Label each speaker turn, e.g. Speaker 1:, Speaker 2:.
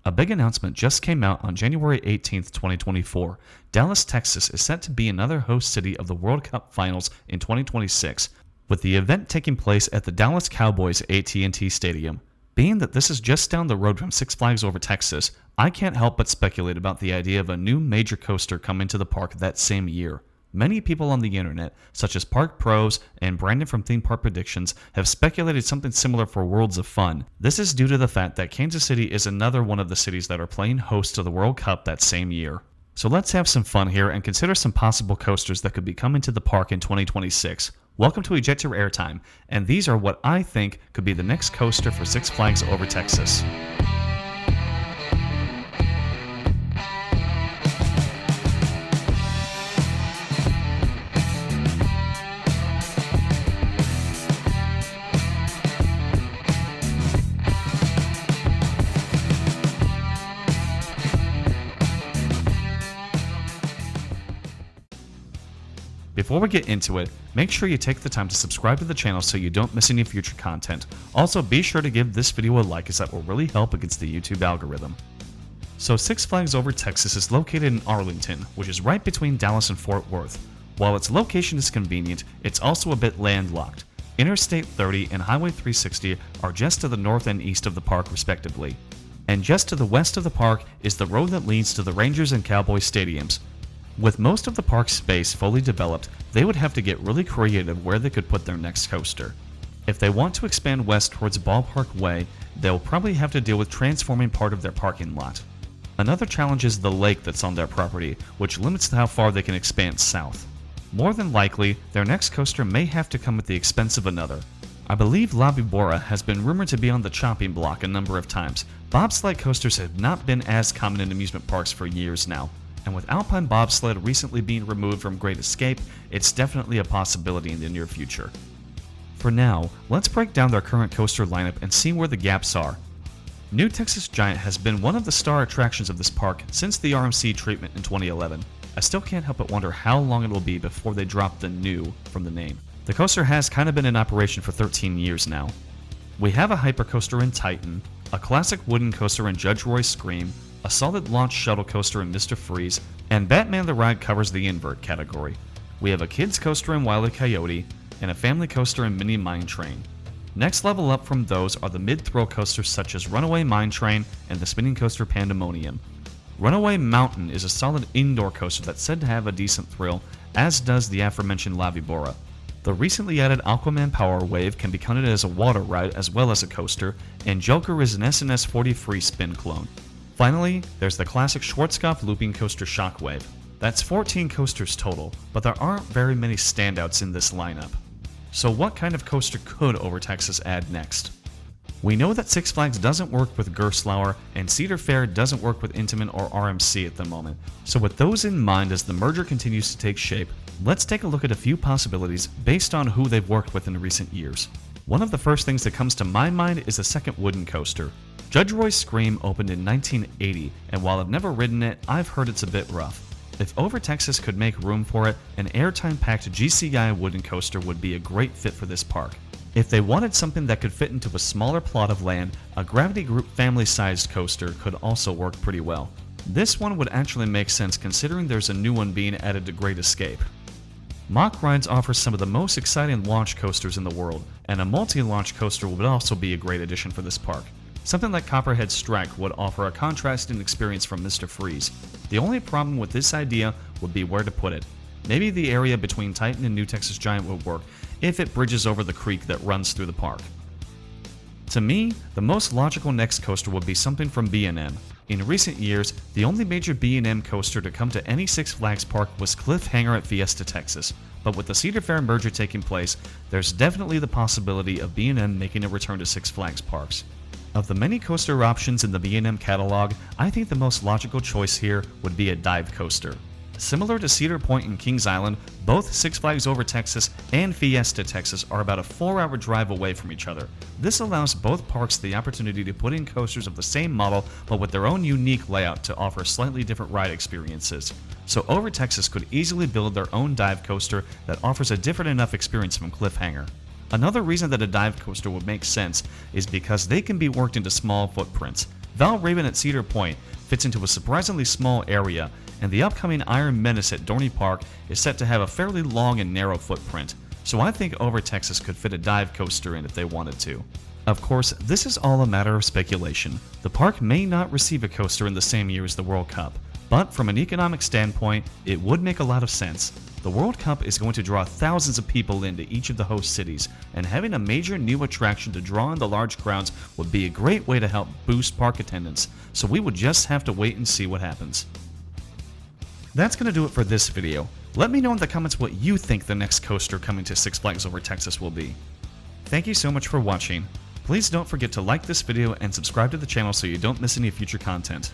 Speaker 1: A big announcement just came out on January 18th, 2024. Dallas, Texas is set to be another host city of the World Cup Finals in 2026, with the event taking place at the Dallas Cowboys AT&T Stadium. Being that this is just down the road from Six Flags Over Texas, I can't help but speculate about the idea of a new major coaster coming to the park that same year. Many people on the internet, such as Park Pros and Brandon from Theme Park Predictions, have speculated something similar for Worlds of Fun. This is due to the fact that Kansas City is another one of the cities that are playing host to the World Cup that same year. So let's have some fun here and consider some possible coasters that could be coming to the park in 2026. Welcome to Eject Your Airtime, and these are what I think could be the next coaster for Six Flags Over Texas. Before we get into it, make sure you take the time to subscribe to the channel so you don't miss any future content. Also, be sure to give this video a like, as that will really help against the YouTube algorithm. So Six Flags Over Texas is located in Arlington, which is right between Dallas and Fort Worth. While its location is convenient, it's also a bit landlocked. Interstate 30 and Highway 360 are just to the north and east of the park respectively. And just to the west of the park is the road that leads to the Rangers and Cowboys stadiums. With most of the park's space fully developed, they would have to get really creative where they could put their next coaster. If they want to expand west towards Ballpark Way, they'll probably have to deal with transforming part of their parking lot. Another challenge is the lake that's on their property, which limits how far they can expand south. More than likely, their next coaster may have to come at the expense of another. I believe La Vibora has been rumored to be on the chopping block a number of times. Bobsled coasters have not been as common in amusement parks for years now. And with Alpine Bobsled recently being removed from Great Escape, it's definitely a possibility in the near future. For now, let's break down their current coaster lineup and see where the gaps are. New Texas Giant has been one of the star attractions of this park since the RMC treatment in 2011. I still can't help but wonder how long it will be before they drop the new from the name. The coaster has kind of been in operation for 13 years now. We have a hypercoaster in Titan, a classic wooden coaster in Judge Roy's Scream, a solid launch shuttle coaster in Mr. Freeze, and Batman the Ride covers the invert category. We have a kids coaster in Wile E. Coyote, and a family coaster in Mini Mine Train. Next level up from those are the mid-thrill coasters such as Runaway Mine Train and the spinning coaster Pandemonium. Runaway Mountain is a solid indoor coaster that's said to have a decent thrill, as does the aforementioned La Vibora. The recently added Aquaman Power Wave can be counted as a water ride as well as a coaster, and Joker is an SNS 40 free spin clone. Finally, there's the classic Schwarzkopf looping coaster Shockwave. That's 14 coasters total, but there aren't very many standouts in this lineup. So what kind of coaster could Over Texas add next? We know that Six Flags doesn't work with Gerstlauer, and Cedar Fair doesn't work with Intamin or RMC at the moment. So with those in mind, as the merger continues to take shape, let's take a look at a few possibilities based on who they've worked with in recent years. One of the first things that comes to my mind is a second wooden coaster. Judge Roy's Scream opened in 1980, and while I've never ridden it, I've heard it's a bit rough. If Over Texas could make room for it, an airtime-packed GCI wooden coaster would be a great fit for this park. If they wanted something that could fit into a smaller plot of land, a Gravity Group family-sized coaster could also work pretty well. This one would actually make sense considering there's a new one being added to Great Escape. Mock Rides offers some of the most exciting launch coasters in the world, and a multi-launch coaster would also be a great addition for this park. Something like Copperhead Strike would offer a contrasting experience from Mr. Freeze. The only problem with this idea would be where to put it. Maybe the area between Titan and New Texas Giant would work if it bridges over the creek that runs through the park. To me, the most logical next coaster would be something from B&M. In recent years, the only major B&M coaster to come to any Six Flags park was Cliffhanger at Fiesta Texas, but with the Cedar Fair merger taking place, there's definitely the possibility of B&M making a return to Six Flags parks. Of the many coaster options in the B&M catalog, I think the most logical choice here would be a dive coaster. Similar to Cedar Point and Kings Island, both Six Flags Over Texas and Fiesta Texas are about a 4-hour drive away from each other. This allows both parks the opportunity to put in coasters of the same model but with their own unique layout to offer slightly different ride experiences. So Over Texas could easily build their own dive coaster that offers a different enough experience from Cliffhanger. Another reason that a dive coaster would make sense is because they can be worked into small footprints. Valraven at Cedar Point fits into a surprisingly small area, and the upcoming Iron Menace at Dorney Park is set to have a fairly long and narrow footprint, so I think Over Texas could fit a dive coaster in if they wanted to. Of course, this is all a matter of speculation. The park may not receive a coaster in the same year as the World Cup, but from an economic standpoint, it would make a lot of sense. The World Cup is going to draw thousands of people into each of the host cities, and having a major new attraction to draw in the large crowds would be a great way to help boost park attendance, so we would just have to wait and see what happens. That's going to do it for this video. Let me know in the comments what you think the next coaster coming to Six Flags Over Texas will be. Thank you so much for watching. Please don't forget to like this video and subscribe to the channel so you don't miss any future content.